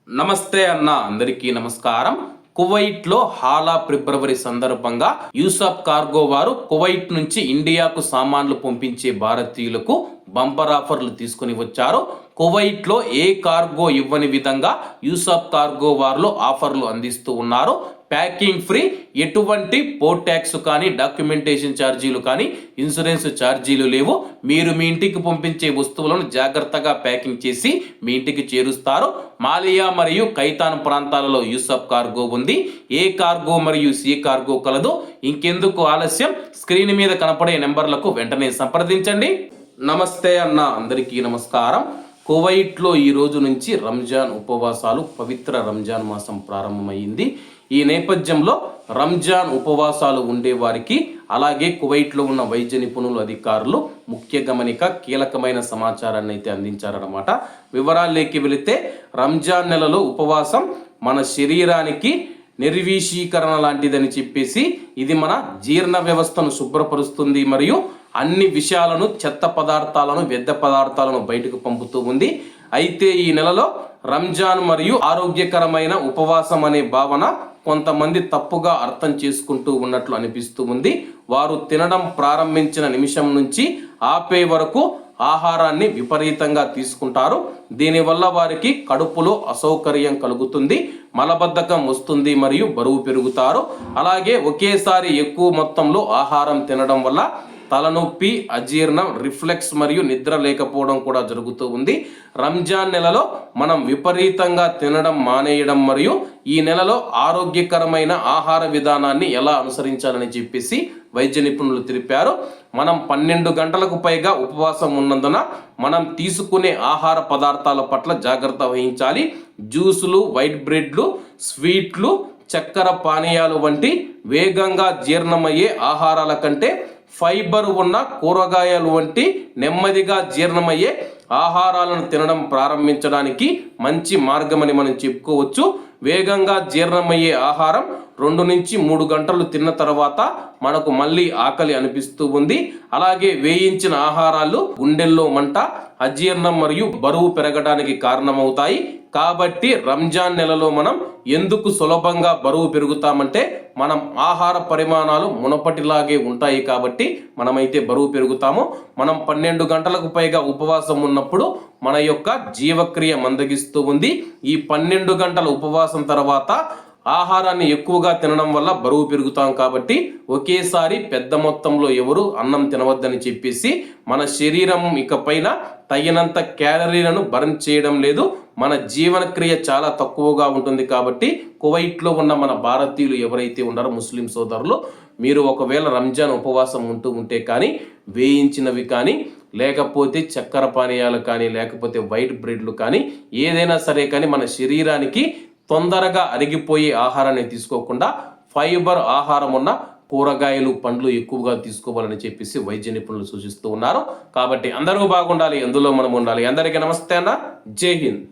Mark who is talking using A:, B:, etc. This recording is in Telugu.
A: నమస్తే అన్న అందరికీ నమస్కారం. కువైట్లో హాలా ఫిబ్రవరి సందర్భంగా యూసఫ్ కార్గో వారు కువైట్ నుంచి ఇండియాకు సామాన్లు పంపించే భారతీయులకు బంపర్ ఆఫర్లు తీసుకుని వచ్చారు. కువైట్లో ఏ కార్గో ఇవ్వని విధంగా యూసఫ్ కార్గో వారు ఆఫర్లు అందిస్తూ ఉన్నారు. ప్యాకింగ్ ఫ్రీ, ఎటువంటి పోర్ట్ ట్యాక్స్ కానీ, డాక్యుమెంటేషన్ ఛార్జీలు కానీ, ఇన్సూరెన్స్ ఛార్జీలు లేవు. మీరు మీ ఇంటికి పంపించే వస్తువులను జాగ్రత్తగా ప్యాకింగ్ చేసి మీ ఇంటికి చేరుస్తారు. మాలియా మరియు కైతాన్ ప్రాంతాలలో యూసఫ్ కార్గో ఉంది. ఏ కార్గో మరియు సి కార్గో కలదు. ఇంకెందుకు ఆలస్యం, స్క్రీన్ మీద కనపడే నెంబర్లకు వెంటనే సంప్రదించండి. నమస్తే అన్న అందరికీ నమస్కారం. కువైట్లో ఈ రోజు నుంచి రంజాన్ ఉపవాసాలు, పవిత్ర రంజాన్ మాసం ప్రారంభమైంది. ఈ నేపథ్యంలో రంజాన్ ఉపవాసాలు ఉండేవారికి, అలాగే కువైట్లో ఉన్న వైద్య నిపుణులు, అధికారులు ముఖ్య గమనిక, కీలకమైన సమాచారాన్ని అయితే అందించారన్నమాట. వివరాల్లోకి వెళితే, రంజాన్ నెలలో ఉపవాసం మన శరీరానికి నిర్వీషీకరణ లాంటిదని చెప్పేసి ఇది మన జీర్ణ వ్యవస్థను శుభ్రపరుస్తుంది మరియు అన్ని విషయాలను, చెత్త పదార్థాలను, వ్యర్థ పదార్థాలను బయటకు పంపుతూ ఉంది. అయితే ఈ నెలలో రంజాన్ మరియు ఆరోగ్యకరమైన ఉపవాసం అనే భావన కొంతమంది తప్పుగా అర్థం చేసుకుంటూ ఉన్నట్లు అనిపిస్తూ ఉంది. వారు తినడం ప్రారంభించిన నిమిషం నుంచి ఆపే వరకు ఆహారాన్ని విపరీతంగా తీసుకుంటారు. దీనివల్ల వారికి కడుపులో అసౌకర్యం కలుగుతుంది, మలబద్ధకం వస్తుంది మరియు బరువు పెరుగుతారు. అలాగే ఒకేసారి ఎక్కువ మొత్తంలో ఆహారం తినడం వల్ల తలనొప్పి, అజీర్ణం, రిఫ్లెక్స్ మరియు నిద్ర లేకపోవడం కూడా జరుగుతూ ఉంది. రంజాన్ నెలలో మనం విపరీతంగా తినడం మానేయడం మరియు ఈ నెలలో ఆరోగ్యకరమైన ఆహార విధానాన్ని ఎలా అనుసరించాలని చెప్పేసి వైద్య నిపుణులు తెలిపారు. మనం 12 గంటలకు పైగా ఉపవాసం ఉన్నందున మనం తీసుకునే ఆహార పదార్థాల పట్ల జాగ్రత్త వహించాలి. జ్యూసులు, వైట్ బ్రెడ్లు, స్వీట్లు, చక్కెర పానీయాలు వంటి వేగంగా జీర్ణమయ్యే ఆహారాల కంటే ఫైబర్ ఉన్న కూరగాయలు వంటి నెమ్మదిగా జీర్ణమయ్యే ఆహారాలను తినడం ప్రారంభించడానికి మంచి మార్గమని మనం చెప్పుకోవచ్చు. వేగంగా జీర్ణమయ్యే ఆహారం 2 నుంచి 3 గంటలు తిన్న తర్వాత మనకు మళ్ళీ ఆకలి అనిపిస్తూ ఉంది. అలాగే వేయించిన ఆహారాలు గుండెల్లో మంట, అజీర్ణం మరియు బరువు పెరగడానికి కారణమవుతాయి. కాబట్టి రంజాన్ నెలలో మనం ఎందుకు సులభంగా బరువు పెరుగుతామంటే, మనం ఆహార పరిమాణాలు మునపటిలాగే ఉంటాయి కాబట్టి మనమైతే బరువు పెరుగుతాము. మనం 12 గంటలకు పైగా ఉపవాసం ఉన్నప్పుడు మన యొక్క జీవక్రియ మందగిస్తూ ఉంది. ఈ 12 గంటల ఉపవాసం తర్వాత ఆహారాన్ని ఎక్కువగా తినడం వల్ల బరువు పెరుగుతాం. కాబట్టి ఒకేసారి పెద్ద మొత్తంలో ఎవరు అన్నం తినవద్దని చెప్పేసి మన శరీరం ఇకపైన తగినంత క్యాలరీలను బర్న్ చేయడం లేదు. మన జీవనక్రియ చాలా తక్కువగా ఉంటుంది. కాబట్టి కువైట్లో ఉన్న మన భారతీయులు ఎవరైతే ఉన్నారో, ముస్లిం సోదరులు, మీరు ఒకవేళ రంజాన్ ఉపవాసం ఉంటే కానీ, వేయించినవి కానీ, లేకపోతే చక్కెర పానీయాలు కానీ, లేకపోతే వైట్ బ్రెడ్లు కానీ, ఏదైనా సరే కానీ మన శరీరానికి తొందరగా అరిగిపోయే ఆహారాన్ని తీసుకోకుండా ఫైబర్ ఆహారం ఉన్న కూరగాయలు, పండ్లు ఎక్కువగా తీసుకోవాలని చెప్పేసి వైద్య నిపుణులు సూచిస్తూ ఉన్నారు. కాబట్టి అందరూ బాగుండాలి, ఎందులో మనం ఉండాలి. అందరికీ నమస్తే అన్న, జై హింద్.